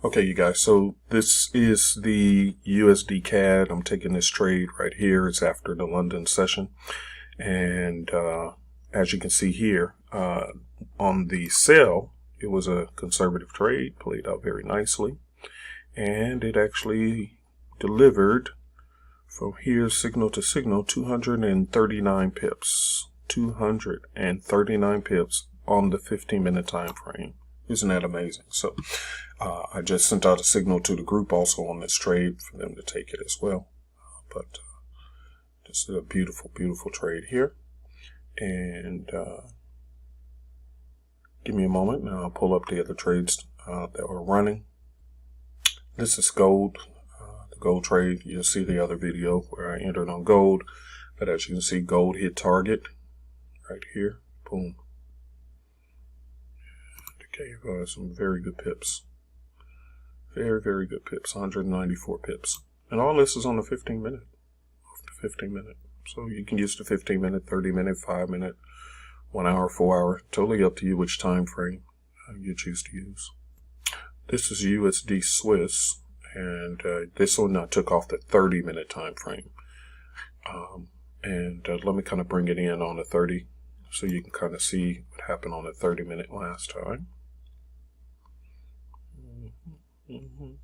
Okay, you guys, so this is the USD CAD. I'm taking this trade right here. It's after the London session. And as you can see here, on the sell, it was a conservative trade, played out very nicely. And it actually delivered from here, signal to signal, 239 pips. 239 pips on the 15-minute time frame. Isn't that amazing? So I just sent out a signal to the group also on this trade for them to take it as well. But this is a beautiful, beautiful trade here. And give me a moment and I'll pull up the other trades that were running. This is gold, the gold trade. You'll see the other video where I entered on gold. But as you can see, gold hit target right here. Boom. Okay, some very good pips. Very, very good pips. 194 pips. And all this is on the 15-minute. 15-minute. So you can use the 15-minute, 30-minute, 5-minute, 1 hour, 4 hour. Totally up to you which time frame you choose to use. This is USD Swiss. And this one I took off the 30-minute time frame. Let me kind of bring it in on the 30 so you can kind of see what happened on the 30-minute last time. Do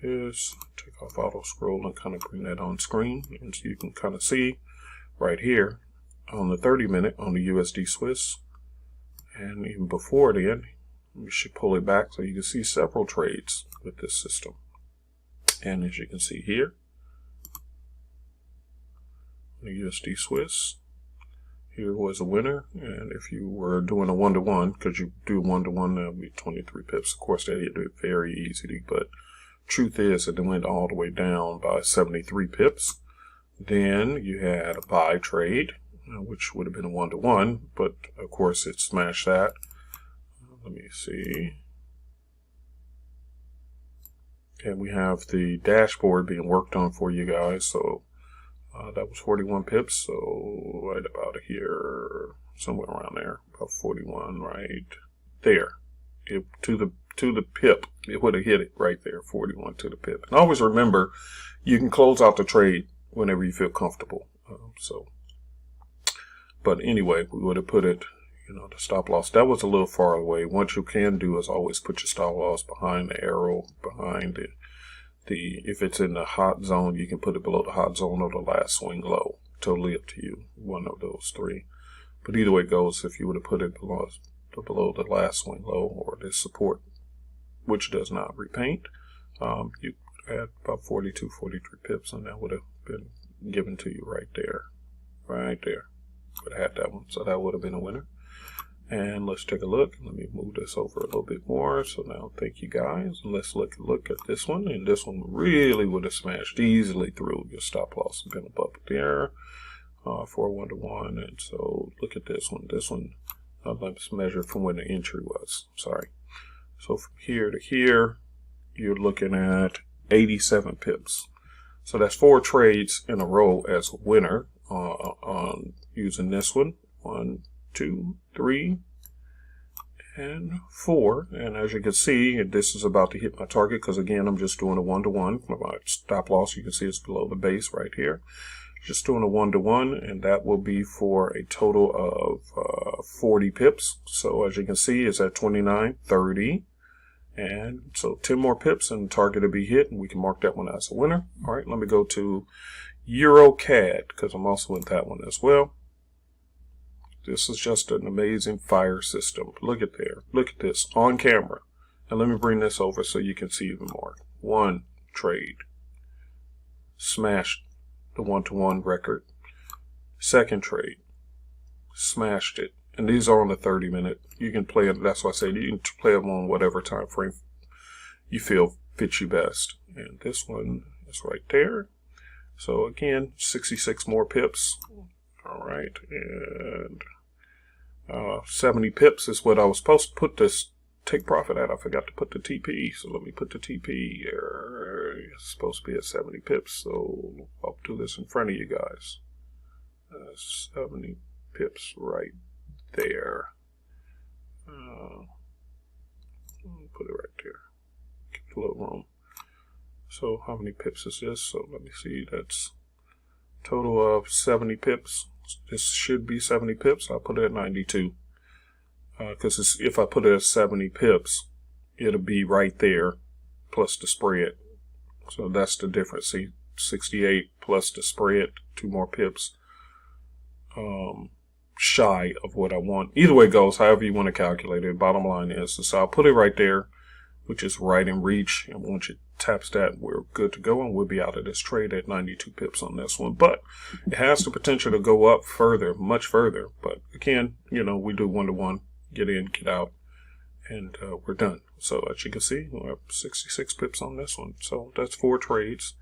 this, take off auto scroll and kind of bring that on screen, and so you can kind of see right here on the 30-minute on the USD Swiss, and even before then, we should pull it back so you can see several trades with this system. And as you can see here, the USD Swiss, here was a winner, and if you were doing a one-to-one, because you do one-to-one, that would be 23 pips. Of course, that hit it very easily, but truth is that it went all the way down by 73 pips. Then you had a buy trade, which would have been a one-to-one, but of course it smashed that. Let me see. And we have the dashboard being worked on for you guys, so that was 41 pips, so right about here, somewhere around there, about 41 right there. To the pip, it would have hit it right there, 41 to the pip. And always remember, you can close out the trade whenever you feel comfortable. But anyway, we would have put it, the stop loss. That was a little far away. What you can do is always put your stop loss behind the arrow, behind it. If it's in the hot zone, you can put it below the hot zone or the last swing low. Totally up to you, one of those three. But either way it goes, if you would have put it below the last swing low or this support, which does not repaint, you had about 42, 43 pips, and that would have been given to you right there. Right there. Would have had that one. So that would have been a winner. And let's take a look. Let me move this over a little bit more. So now, thank you guys. And let's look at this one. And this one really would have smashed easily through. Your stop loss has been above there for a one-to-one. And so look at this one. This one, let's measure from when the entry was. Sorry. So from here to here, you're looking at 87 pips. So that's 4 trades in a row as a winner on using this one. 1, 2, 3, and 4. And as you can see, this is about to hit my target because again, I'm just doing a one-to-one. My stop loss, you can see it's below the base right here. Just doing a one-to-one, and that will be for a total of 40 pips. So as you can see, it's at 29, 30. And so 10 more pips and the target will be hit, and we can mark that one as a winner. All right, let me go to Euro CAD because I'm also in that one as well. This is just an amazing fire system. Look at there. Look at this on camera. And let me bring this over so you can see even more. One trade. Smashed the one-to-one record. Second trade. Smashed it. And these are on the 30-minute. You can play them. That's why I say you can play them on whatever time frame you feel fits you best. And this one is right there. So again, 66 more pips. All right, and 70 pips is what I was supposed to put this take profit at. I forgot to put the TP, so let me put the TP here. It's supposed to be at 70 pips, so I'll do this in front of you guys. 70 pips right there. Put it right there. Give it a little room. So how many pips is this? So let me see. That's total of 70 pips. This should be 70 pips. I'll put it at 92. Because if I put it at 70 pips, it'll be right there plus the spread. So that's the difference. See, 68 plus the spread, 2 more pips shy of what I want. Either way it goes, however you want to calculate it. Bottom line is, so I'll put it right there, which is right in reach. And once it taps that, we're good to go, and we'll be out of this trade at 92 pips on this one. But it has the potential to go up further, much further. But again, you know, we do 1-to-1, get in, get out, and we're done. So as you can see, we have 66 pips on this one. So that's 4 trades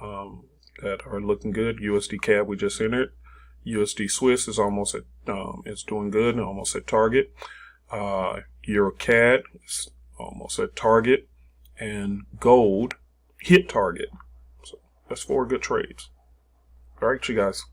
that are looking good. USD CAD we just entered. USD Swiss is almost at it's doing good and almost at target. Euro CAD is almost at target, and gold hit target. So that's 4 good trades. All right, you guys.